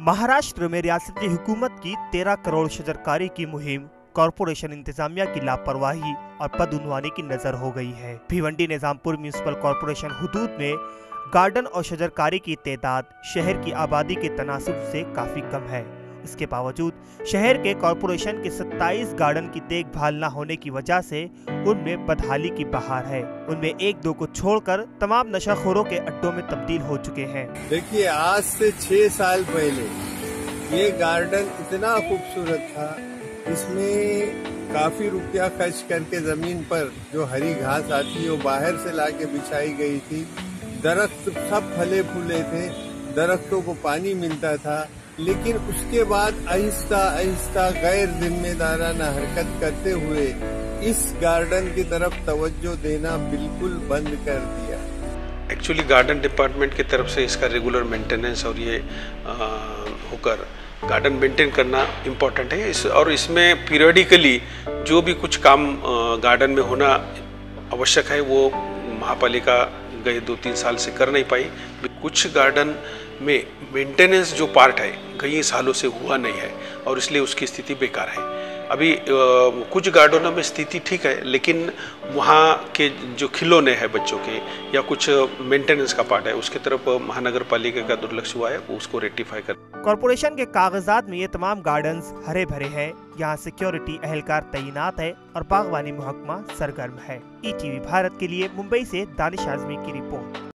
महाराष्ट्र में रियासती हुकूमत की 13 करोड़ शजरकारी की मुहिम कॉरपोरेशन इंतजामिया की लापरवाही और बदउनवानी की नजर हो गई है। भिवंडी निजामपुर म्यूनिसिपल कॉरपोरेशन हुदूद में गार्डन और शजरकारी की तादाद शहर की आबादी के तनासुब से काफी कम है। इसके बावजूद शहर के कॉरपोरेशन के 27 गार्डन की देखभाल न होने की वजह से उनमें बदहाली की बहार है। उनमें एक दो को छोड़कर तमाम नशाखोरों के अड्डों में तब्दील हो चुके हैं। देखिए, आज से 6 साल पहले ये गार्डन इतना खूबसूरत था, इसमें काफी रुपया खर्च करके जमीन पर जो हरी घास आती है वो बाहर से लाके बिछाई गई थी। दरख्त सब फले फूले थे, दरख्तों को पानी मिलता था, लेकिन उसके बाद आहिस्ता आहिस्ता गैर जिम्मेदाराना हरकत करते हुए इस गार्डन की तरफ तवज्जो देना बिल्कुल बंद कर दिया। एक्चुअली गार्डन डिपार्टमेंट की तरफ से इसका रेगुलर मेंटेनेंस और ये होकर गार्डन मेंटेन करना इम्पोर्टेंट है। और इसमें पीरियडिकली जो भी कुछ काम गार्डन में होना आवश्यक है वो महापालिका गए 2-3 साल से कर नहीं पाई। कुछ गार्डन में मेंटेनेंस जो पार्ट है कई सालों से हुआ नहीं है और इसलिए उसकी स्थिति बेकार है। अभी कुछ गार्डनों में स्थिति ठीक है, लेकिन वहाँ के जो खिलौने हैं बच्चों के या कुछ मेंटेनेंस का पार्ट है उसके तरफ महानगर पालिका का दुर्लक्ष्य हुआ है, वो उसको रेक्टिफाई कर। कॉरपोरेशन के कागजात में ये तमाम गार्डन्स हरे भरे हैं, यहाँ सिक्योरिटी एहलकार तैनात है और बागवानी महकमा सरगर्म है। ETV भारत के लिए मुंबई से दानिश आजमी की रिपोर्ट।